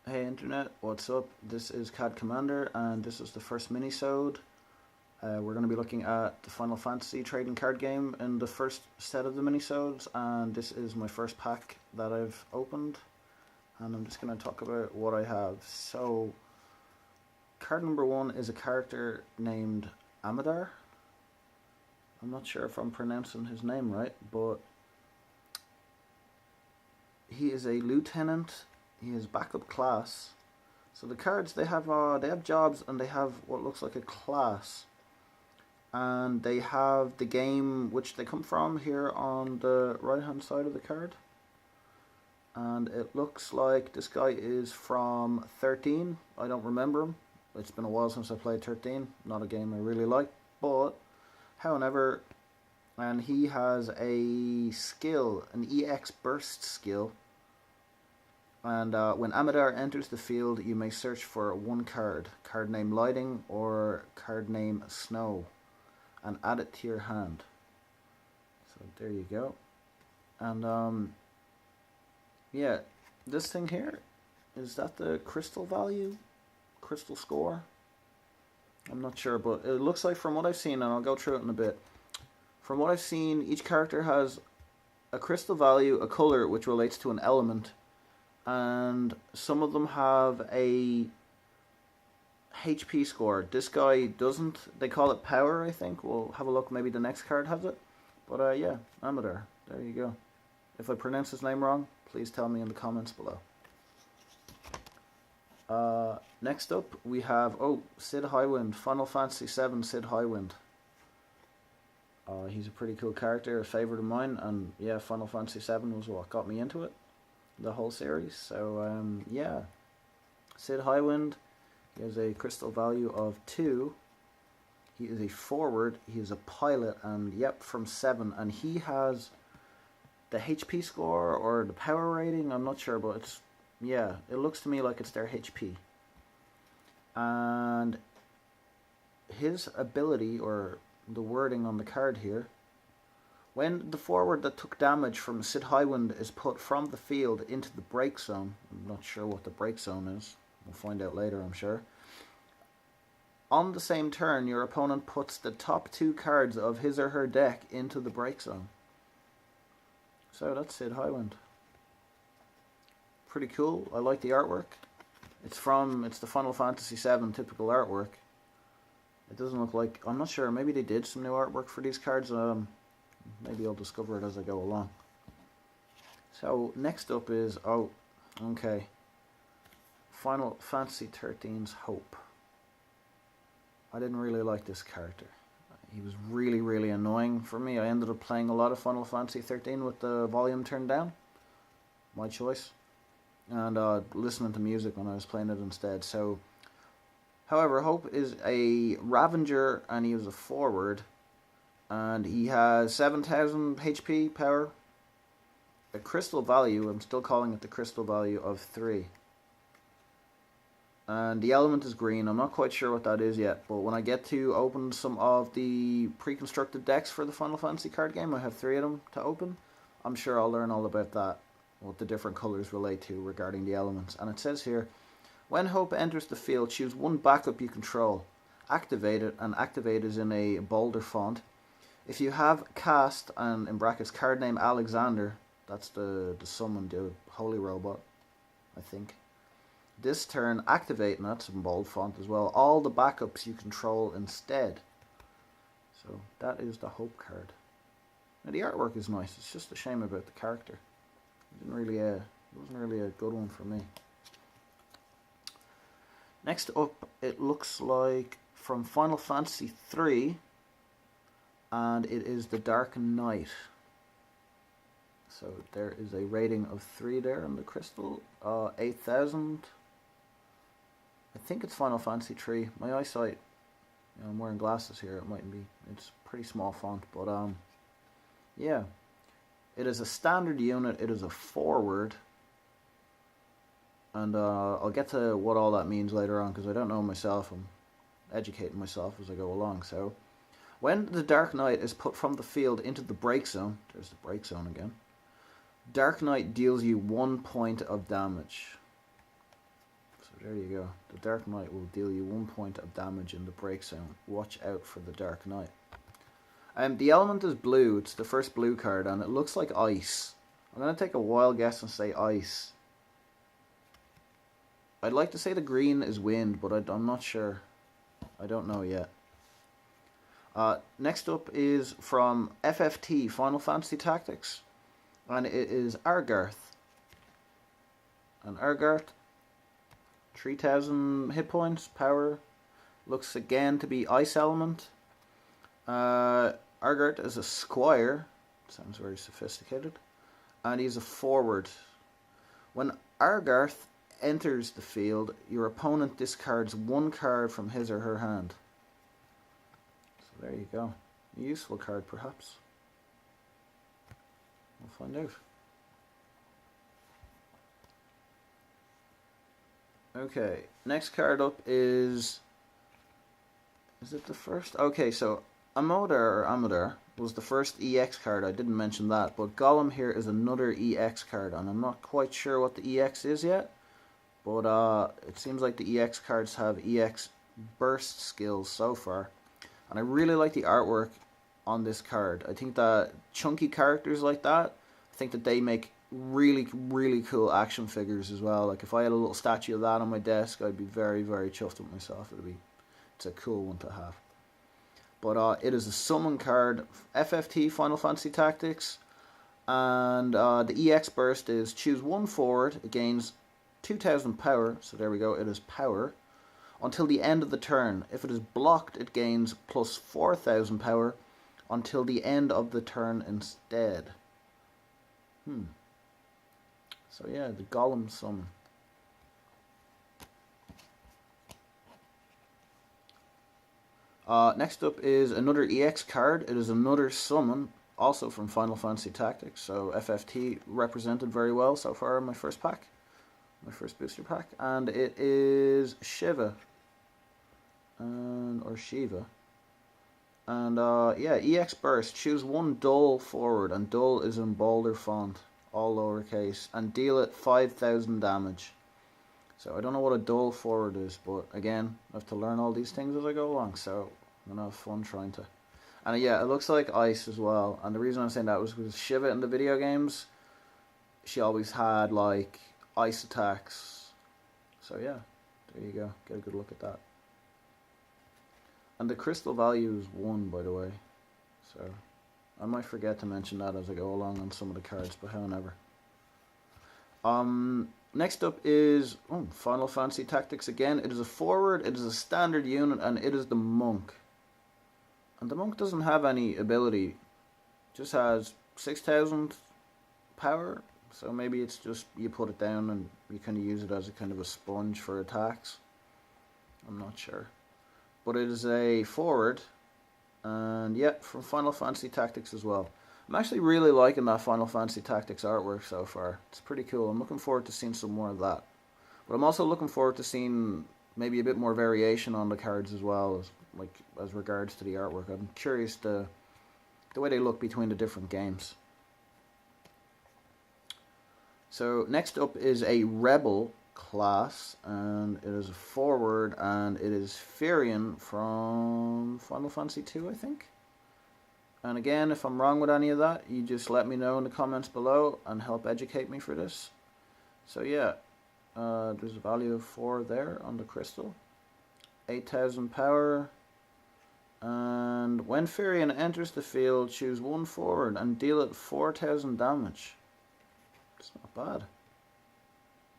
Hey internet, what's up? This is CAD Commander and this is the first Minisode. We're going to be looking at the Final Fantasy trading card game in the first set of the Minisodes, and this is my first pack that I've opened, and I'm just going to talk about what I have. So, card number 1 is a character named Amadar. I'm not sure if I'm pronouncing his name right, but he is a lieutenant. He is backup class. So the cards, they have jobs and they have what looks like a class, and they have the game which they come from here on the right hand side of the card, and it looks like this guy is from 13. I don't remember him. It's been a while since I played 13. Not a game I really like, but however, and he has a skill, an EX burst skill. And when Amadar enters the field, you may search for one card name Lighting or card name Snow, and add it to your hand. So there you go. And yeah, this thing here, is that the crystal value? Crystal score? I'm not sure, but it looks like, from what I've seen, and I'll go through it in a bit. From what I've seen, each character has a crystal value, a color which relates to an element, and some of them have a HP score. This guy doesn't. They call it power, I think. We'll have a look. Maybe the next card has it. But yeah, Amadar. There you go. If I pronounce his name wrong, please tell me in the comments below. Next up, we have, Sid Highwind. Final Fantasy VII Sid Highwind. He's a pretty cool character, a favourite of mine. And yeah, Final Fantasy VII was what got me into it, the whole series. So yeah, Sid Highwind. He has a crystal value of 2. He is a forward. He is a pilot, and yep, from 7. And he has the HP score or the power rating. I'm not sure, but it's, yeah, it looks to me like it's their HP. And his ability, or the wording on the card here: when the forward that took damage from Sid Highwind is put from the field into the break zone. I'm not sure what the break zone is. We'll find out later, I'm sure. On the same turn, your opponent puts the top 2 cards of his or her deck into the break zone. So that's Sid Highwind. Pretty cool. I like the artwork. It's the Final Fantasy VII typical artwork. It doesn't look like, I'm not sure, maybe they did some new artwork for these cards. Maybe I'll discover it as I go along. So next up is, Final Fantasy XIII's Hope. I didn't really like this character. He was really, really annoying for me. I ended up playing a lot of Final Fantasy XIII with the volume turned down. My choice. And listening to music when I was playing it instead. So, however, Hope is a Ravager, and he is a forward. And he has 7,000 HP power. A crystal value, I'm still calling it the crystal value, of 3. And the element is green. I'm not quite sure what that is yet, but when I get to open some of the pre-constructed decks for the Final Fantasy card game, I have 3 of them to open. I'm sure I'll learn all about that, what the different colors relate to regarding the elements. And it says here, when Hope enters the field, choose one backup you control. Activate it, and activate is in a bolder font. If you have cast, and in brackets card name Alexander, that's the summon, the holy robot, I think. This turn, activate, and that's in bold font as well, all the backups you control instead. So that is the Hope card. Now the artwork is nice. It's just a shame about the character. It wasn't really a good one for me. Next up, it looks like from Final Fantasy III, and it is the Dark Knight. So there is a rating of 3 there on the crystal, 8,000. I think it's Final Fantasy III. My eyesight, I'm wearing glasses here, it mightn't be, it's pretty small font, but yeah. It is a standard unit, it is a forward, and I'll get to what all that means later on, because I don't know myself. I'm educating myself as I go along. So, when the Dark Knight is put from the field into the break zone, there's the break zone again, Dark Knight deals you 1 point of damage. there you go. The Dark Knight will deal you 1 point of damage in the break zone. Watch out for the Dark Knight. The element is blue. It's the first blue card, and it looks like ice. I'm going to take a wild guess and say ice. I'd like to say the green is wind, but I'm not sure. I don't know yet. Next up is from FFT, Final Fantasy Tactics. And it is Argarth. And Argarth, 3000 hit points, power. Looks again to be ice element. Argarth is a squire. Sounds very sophisticated. And he's a forward. When Argarth enters the field, your opponent discards 1 card from his or her hand. So there you go. A useful card, perhaps. We'll find out. Okay, next card up is it the first? Okay, so Amodar was the first EX card. I didn't mention that, but Gollum here is another EX card, and I'm not quite sure what the EX is yet. But it seems like the EX cards have EX burst skills so far. And I really like the artwork on this card. I think that chunky characters like that, I think that they make really, really cool action figures as well. Like if I had a little statue of that on my desk, I'd be very, very chuffed with myself. It's a cool one to have. But it is a summon card, FFT, Final Fantasy Tactics. And the EX burst is choose 1 forward. It gains 2000 power, so there we go, it is power, until the end of the turn. If it is blocked, it gains plus 4000 power until the end of the turn instead. So yeah, the Gollum summon. Next up is another EX card. It is another summon, also from Final Fantasy Tactics, so FFT represented very well so far in my first pack. My first booster pack, and it is Shiva, or Shiva, and yeah, EX burst. Choose 1 dull forward, and dull is in bolder font, all lowercase, and deal it 5000 damage. So I don't know what a dull forward is, but again, I have to learn all these things as I go along. So I'm gonna have fun trying to. And yeah, it looks like ice as well. And the reason I'm saying that was because Shiva in the video games, she always had like ice attacks. So yeah, there you go. Get a good look at that. And the crystal value is 1, by the way. So I might forget to mention that as I go along on some of the cards, but however. Next up is Final Fantasy Tactics again. It is a forward, it is a standard unit, and it is the monk. And the monk doesn't have any ability. Just has 6000 power. So maybe it's just you put it down and you kind of use it as a kind of a sponge for attacks. I'm not sure. But it is a forward. And yeah, from Final Fantasy Tactics as well. I'm actually really liking that Final Fantasy Tactics artwork so far. It's pretty cool. I'm looking forward to seeing some more of that. But I'm also looking forward to seeing maybe a bit more variation on the cards as well, as regards to the artwork. I'm curious the way they look between the different games. So next up is a Rebel class, and it is a forward, and it is Firion from Final Fantasy II, I think. And again, if I'm wrong with any of that, you just let me know in the comments below and help educate me for this. So yeah, there's a value of 4 there on the crystal. 8000 power. And when Firion enters the field, choose 1 forward and deal it 4000 damage. It's not bad.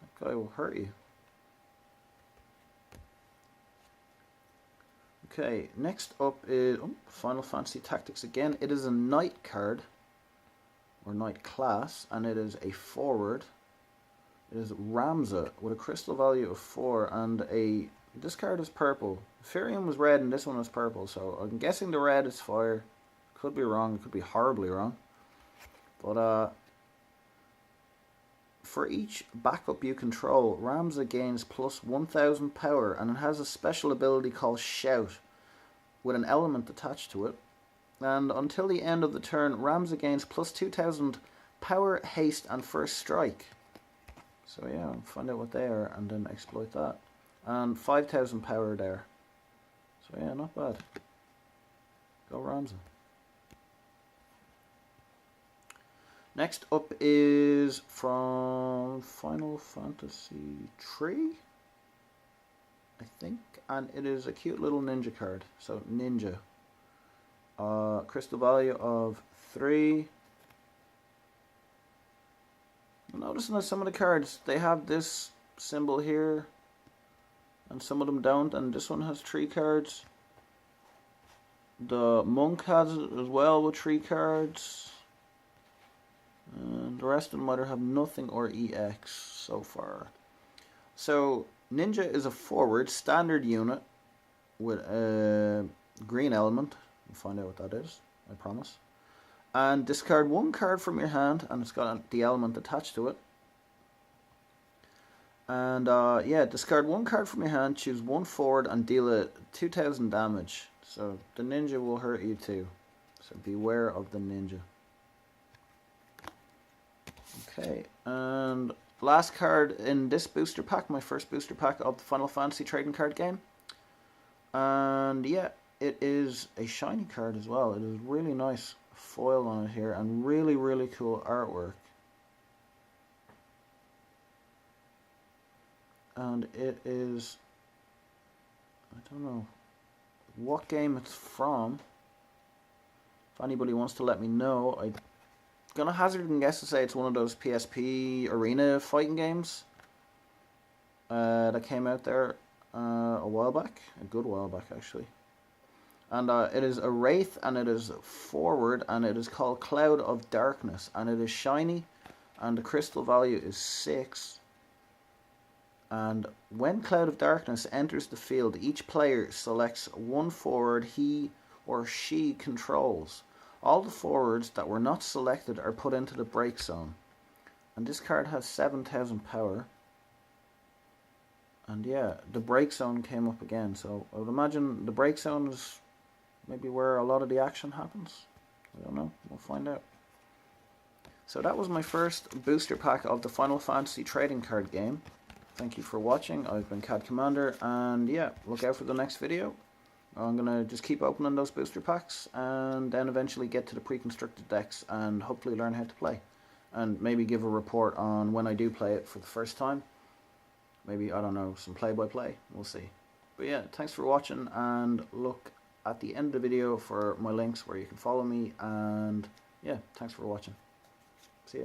That guy will hurt you. Okay, next up is Final Fantasy Tactics again. It is a knight card, or knight class, and it is a forward. It is Ramza with a crystal value of 4, and this card is purple. Firion was red and this one is purple, so I'm guessing the red is fire. Could be wrong, it could be horribly wrong. But for each backup you control, Ramza gains plus 1000 power, and it has a special ability called Shout with an element attached to it. And until the end of the turn, Ramza gains plus 2000 power, haste, and first strike. So yeah, I'll find out what they are and then exploit that. and 5,000 power there. So yeah, not bad. Go Ramsey. Next up is from Final Fantasy 3, I think, and it is a cute little ninja card. So ninja. Crystal value of 3. I'm noticing that some of the cards, they have this symbol here, and some of them don't, and this one has 3 cards. The monk has it as well with 3 cards. And the rest of them either have nothing or EX so far. So ninja is a forward standard unit with a green element. We'll find out what that is, I promise. And discard 1 card from your hand, and it's got the element attached to it. And yeah, discard 1 card from your hand, choose 1 forward, and deal it 2,000 damage. So the ninja will hurt you too. So beware of the ninja. Okay, and last card in this booster pack, my first booster pack of the Final Fantasy trading card game. And yeah, it is a shiny card as well. It is really nice foil on it here, and really, really cool artwork. And it is, I don't know what game it's from. If anybody wants to let me know, I'm gonna hazard and guess to say it's one of those PSP arena fighting games that came out there a while back, a good while back actually. And it is a wraith, and it is forward, and it is called Cloud of Darkness, and it is shiny, and the crystal value is 6. And when Cloud of Darkness enters the field, each player selects 1 forward he or she controls. All the forwards that were not selected are put into the break zone. And this card has 7,000 power. And yeah, the break zone came up again, so I would imagine the break zone is maybe where a lot of the action happens. I don't know, we'll find out. So that was my first booster pack of the Final Fantasy trading card game. Thank you for watching. I've been Cad Commander, and yeah, look out for the next video. I'm going to just keep opening those booster packs, and then eventually get to the pre-constructed decks and hopefully learn how to play. And maybe give a report on when I do play it for the first time. Maybe, I don't know, some play-by-play. We'll see. But yeah, thanks for watching, and look at the end of the video for my links where you can follow me, and yeah, thanks for watching. See ya.